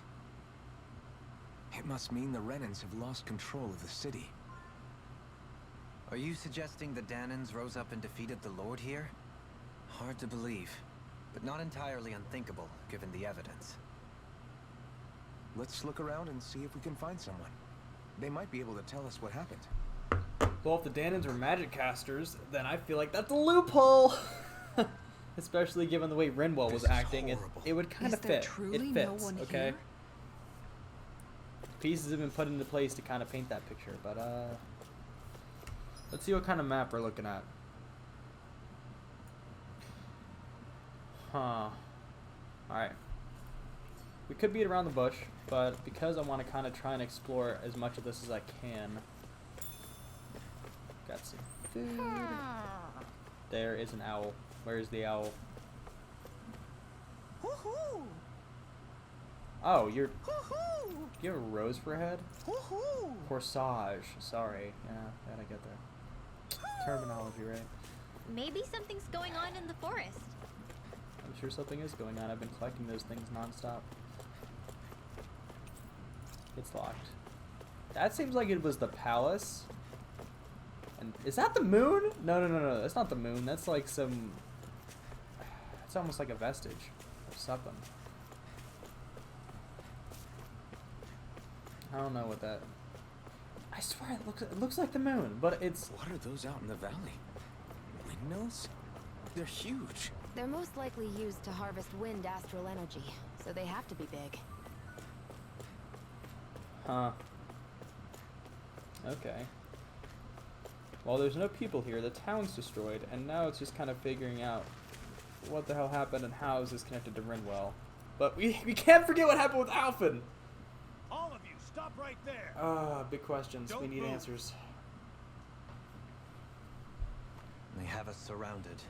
It must mean the Renans have lost control of the city. Are you suggesting the Dahnans rose up and defeated the Lord here? Hard to believe, but not entirely unthinkable, given the evidence. Let's look around and see if we can find someone. They might be able to tell us what happened. Well, if the Dahnans were magic casters, then I feel like that's a loophole. Especially given the way Rinwell was This is acting, horrible. it would kind Is of there fit. truly It no fits, one okay? here? Pieces have been put into place to kind of paint that picture, but let's see what kind of map we're looking at. Huh. Alright. We could beat around the bush, but because I want to kind of try and explore as much of this as I can. Got some food. There is an owl. Where is the owl? Hoo-hoo! Oh, you're... Hoo-hoo! You have a rose for a head? Hoo-hoo! Corsage. Sorry. Yeah, gotta get there. Terminology, right? Maybe something's going on in the forest. I'm sure something is going on. I've been collecting those things nonstop. It's locked. That seems like it was the palace. And is that the moon? No. That's not the moon. That's like some... It's almost like a vestige of something. I don't know what that... I swear it looks like the moon, but it's... What are those out in the valley? Windmills? They're huge. They're most likely used to harvest wind astral energy, so they have to be big. Huh. Okay. Well, there's no people here. The town's destroyed, and now it's just kind of figuring out what the hell happened and how is this connected to Rinwell. But we can't forget what happened with Alphen! All of you, stop right there! Big questions. We need answers. They have us surrounded.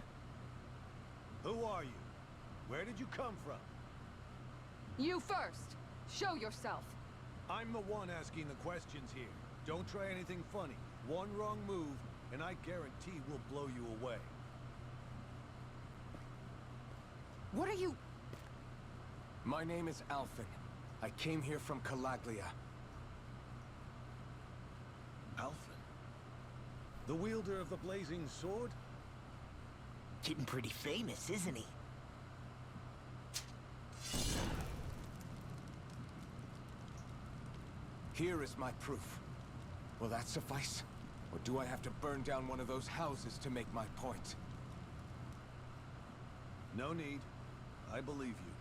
Who are you? Where did you come from? You first! Show yourself! I'm the one asking the questions here. Don't try anything funny. One wrong move, and I guarantee we'll blow you away. What are you... My name is Alphen. I came here from Calaglia. Alphen? The wielder of the blazing sword? Getting pretty famous, isn't he? Here is my proof. Will that suffice? Or do I have to burn down one of those houses to make my point? No need. I believe you.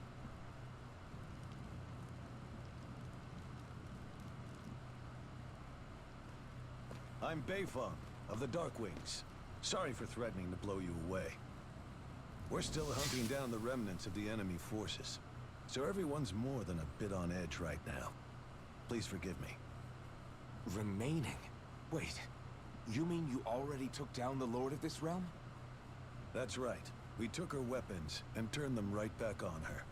I'm Beifong of the Darkwings. Sorry for threatening to blow you away. We're still hunting down the remnants of the enemy forces, so everyone's more than a bit on edge right now. Please forgive me. Remaining? Wait, you mean you already took down the Lord of this realm? That's right. We took her weapons and turned them right back on her.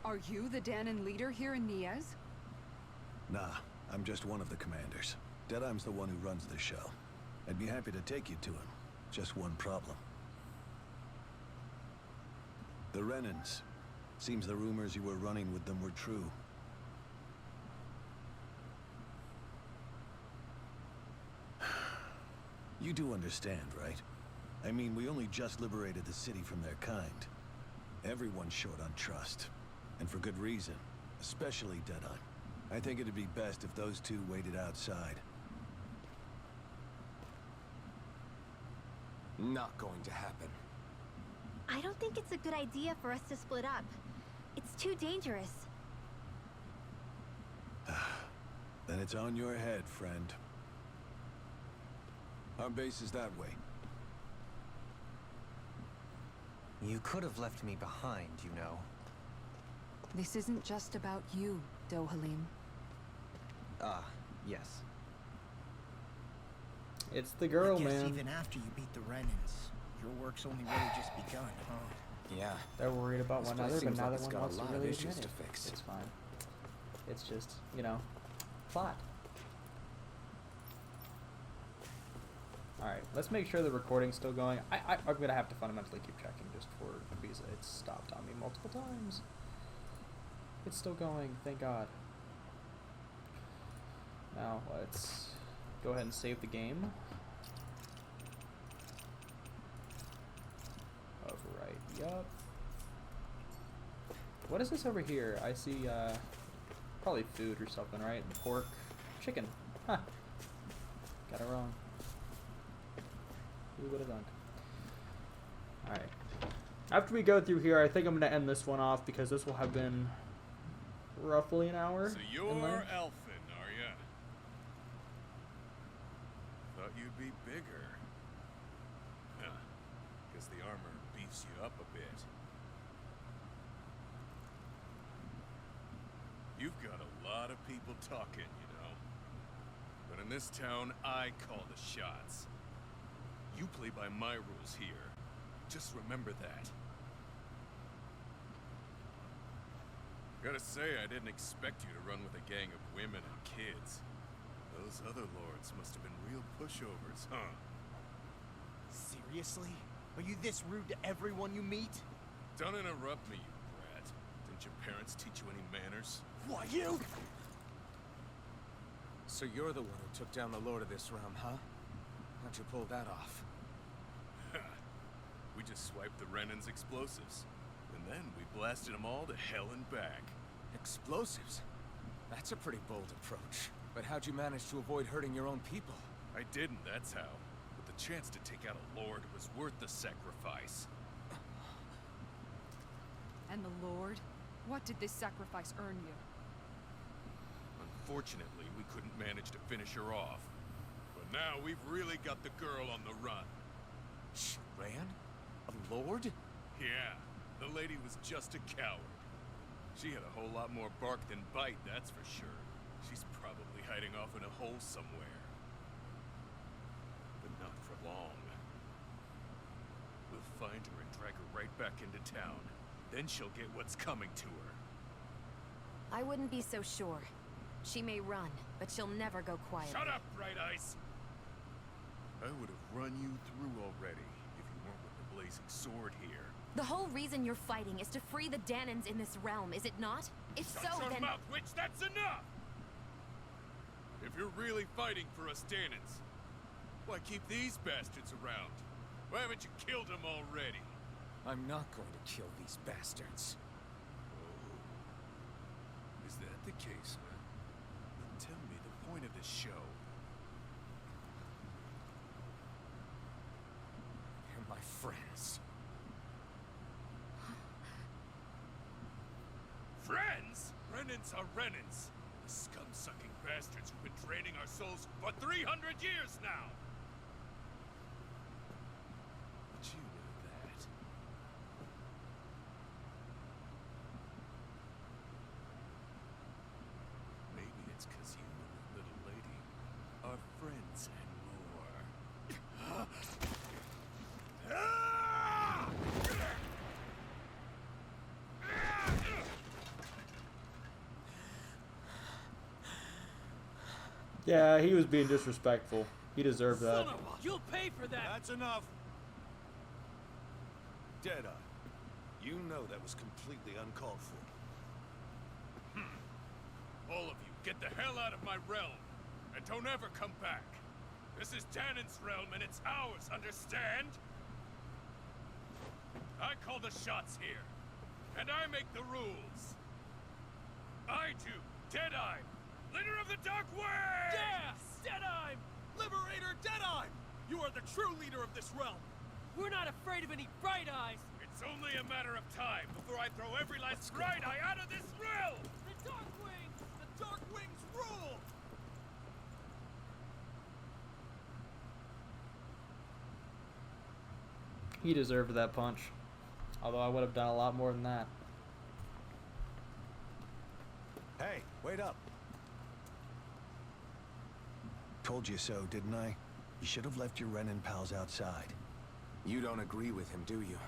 Are you the Danon leader here in Niez? Nah, I'm just one of the commanders. Deadeye's the one who runs the show. I'd be happy to take you to him. Just one problem. The Renans. Seems the rumors you were running with them were true. You do understand, right? I mean, we only just liberated the city from their kind. Everyone's short on trust. And for good reason. Especially Deadeye. I think it'd be best if those two waited outside. Not going to happen. I don't think it's a good idea for us to split up. It's too dangerous. Then it's on your head, friend. Our base is that way. You could have left me behind, you know. This isn't just about you, Dohalim. Ah, yes. It's the girl, I guess man. even after you beat the Renans, your work's only really just begun, huh? Yeah. They're worried about This one place another, but seems now like that it's one got a wants to lot of really issues admit to it. fix. It's fine. It's just, you know, plot. Alright, let's make sure the recording's still going. I'm gonna have to fundamentally keep checking just for because it's stopped on me multiple times. It's still going, thank God. Now let's go ahead and save the game. Overwrite, yup. What is this over here? I see, probably food or something, right? Pork, chicken. Huh. Got it wrong. Who would have done? Alright. After we go through here, I think I'm going to end this one off because this will have been roughly an hour. So you're Alphen, are ya? Thought you'd be bigger. Huh. Guess the armor beefs you up a bit. You've got a lot of people talking, you know. But in this town, I call the shots. You play by my rules here. Just remember that. Gotta say, I didn't expect you to run with a gang of women and kids. Those other lords must have been real pushovers, huh? Seriously? Are you this rude to everyone you meet? Don't interrupt me, you brat. Didn't your parents teach you any manners? Why, you? So you're the one who took down the Lord of this realm, huh? How'd you pull that off? We just swiped the Renan's explosives. And then we blasted them all to hell and back. Explosives? That's a pretty bold approach. But how'd you manage to avoid hurting your own people? I didn't, that's how. But the chance to take out a lord was worth the sacrifice. And the Lord? What did this sacrifice earn you? Unfortunately, we couldn't manage to finish her off. But now we've really got the girl on the run. She ran? A lord? Yeah, the lady was just a coward. She had a whole lot more bark than bite, that's for sure. She's probably hiding off in a hole somewhere. But not for long. We'll find her and drag her right back into town. Then she'll get what's coming to her. I wouldn't be so sure. She may run, but she'll never go quiet. Shut up, Bright Eyes! I would have run you through already if you weren't with the blazing sword here. The whole reason you're fighting is to free the Danans in this realm, is it not? If Shut so, your then... mouth, witch! That's enough! If you're really fighting for us Danans, why keep these bastards around? Why haven't you killed them already? I'm not going to kill these bastards. Oh. Is that the case, huh? Then tell me the point of this show. They're my friends. Friends? Renans are Renans. The scum-sucking bastards who've been draining our souls for 300 years now! But you know that. Maybe it's 'cause you and the little lady are friends and more. Yeah, he was being disrespectful. He deserved that. You'll pay for that! That's enough! Deadeye, you know that was completely uncalled for. All of you, get the hell out of my realm! And don't ever come back! This is Danan's realm and it's ours, understand? I call the shots here. And I make the rules. I do, Deadeye, leader of the Dark Wings! Yeah! Deadeye! Liberator Deadeye! You are the true leader of this realm! We're not afraid of any Bright Eyes! It's only a matter of time before I throw every last Bright Eye out of this realm! The Dark Wings! The Dark Wings rule! He deserved that punch. Although I would have done a lot more than that. Hey, wait up! Told you so, didn't I? You should have left your Renan pals outside. You don't agree with him, do you?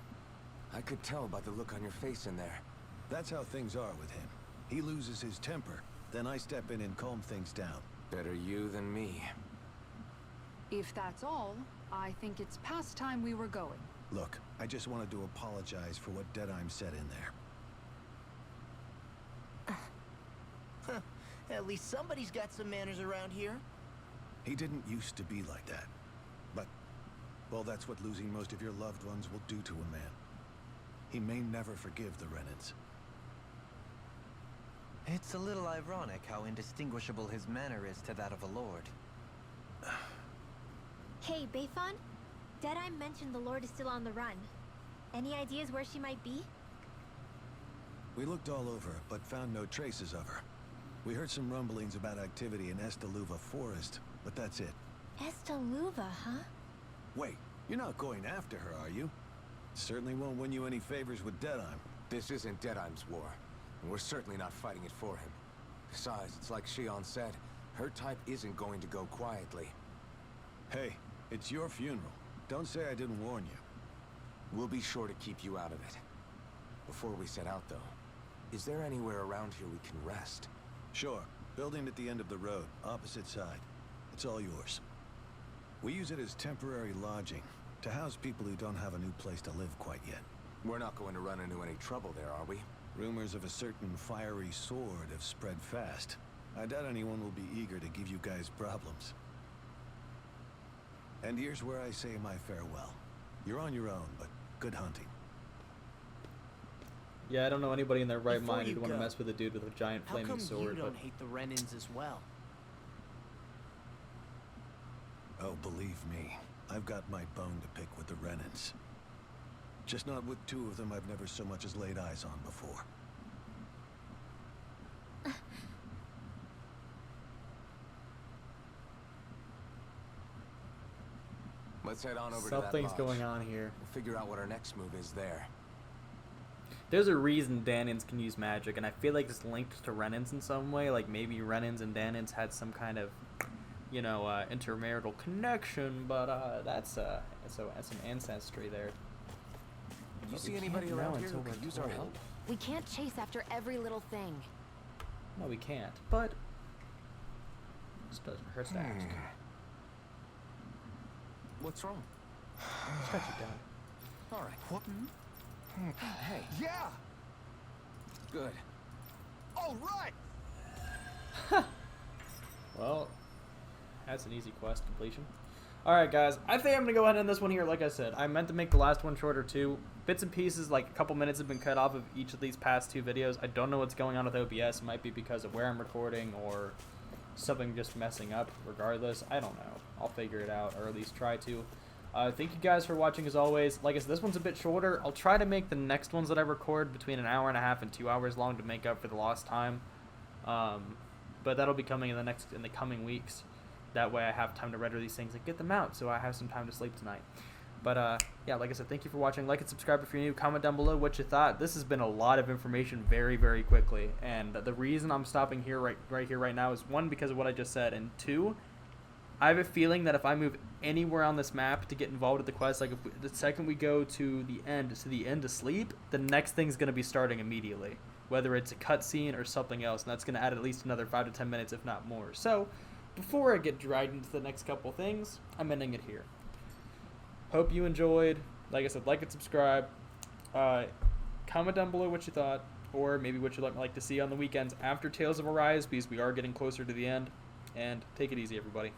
I could tell by the look on your face in there. That's how things are with him. He loses his temper, then I step in and calm things down. Better you than me. If that's all, I think it's past time we were going. Look, I just wanted to apologize for what Deadeye said in there. At least somebody's got some manners around here. He didn't used to be like that. But, well, that's what losing most of your loved ones will do to a man. He may never forgive the Renans. It's a little ironic how indistinguishable his manner is to that of a lord. Hey, Bayfon? Deadeye mentioned the Lord is still on the run. Any ideas where she might be? We looked all over, but found no traces of her. We heard some rumblings about activity in Estaluva Forest, but that's it. Estaluva, huh? Wait, you're not going after her, are you? Certainly won't win you any favors with Deadeye. This isn't Deadeye's war, and we're certainly not fighting it for him. Besides, it's like Shion said, her type isn't going to go quietly. Hey, it's your funeral. Don't say I didn't warn you. We'll be sure to keep you out of it. Before we set out, though, is there anywhere around here we can rest? Sure. Building at the end of the road, opposite side. It's all yours. We use it as temporary lodging, to house people who don't have a new place to live quite yet. We're not going to run into any trouble there, are we? Rumors of a certain fiery sword have spread fast. I doubt anyone will be eager to give you guys problems. And here's where I say my farewell. You're on your own, but good hunting. Yeah, I don't know anybody in their right Before mind you who'd want to go, mess with a dude with a giant How flaming come sword. you But don't hate the Renans as well? Oh, believe me, I've got my bone to pick with the Renans. Just not with two of them I've never so much as laid eyes on before. Let's head on over to Something's that lodge. going on here. We'll figure out what our next move is there. There's a reason Danins can use magic, and I feel like it's linked to Renins in some way. Like maybe Renins and Danins had some kind of, you know, intermarital connection. But that's some ancestry there. You But see we anybody can't around know here who until could we're use our told. help? We can't chase after every little thing. No, we can't. But this doesn't hurt to ask. What's wrong? Let's got you down. All right. What? Hey. Yeah! Good. All right! Well, that's an easy quest completion. Alright guys, I think I'm going to go ahead and end this one here. Like I said, I meant to make the last one shorter too. Bits and pieces, like a couple minutes have been cut off of each of these past two videos. I don't know what's going on with OBS. It might be because of where I'm recording or something just messing up. Regardless, I don't know. I'll figure it out, or at least try to. Thank you guys for watching as always. Like I said, this one's a bit shorter. I'll try to make the next ones that I record between an hour and a half and 2 hours long to make up for the lost time. But that'll be coming in the coming weeks. That way I have time to render these things and get them out, so I have some time to sleep tonight. But yeah, like I said, thank you for watching. Like and subscribe if you're new. Comment down below what you thought. This has been a lot of information very, very quickly. And the reason I'm stopping here right now is one, because of what I just said, and two, I have a feeling that if I move anywhere on this map to get involved with the quest, like if the second we go to the end to sleep, the next thing's going to be starting immediately. Whether it's a cutscene or something else, and that's going to add at least another 5 to 10 minutes, if not more. So, before I get dragged into the next couple things, I'm ending it here. Hope you enjoyed. Like I said, like and subscribe. Comment down below what you thought, or maybe what you'd like to see on the weekends after Tales of Arise, because we are getting closer to the end. And take it easy, everybody.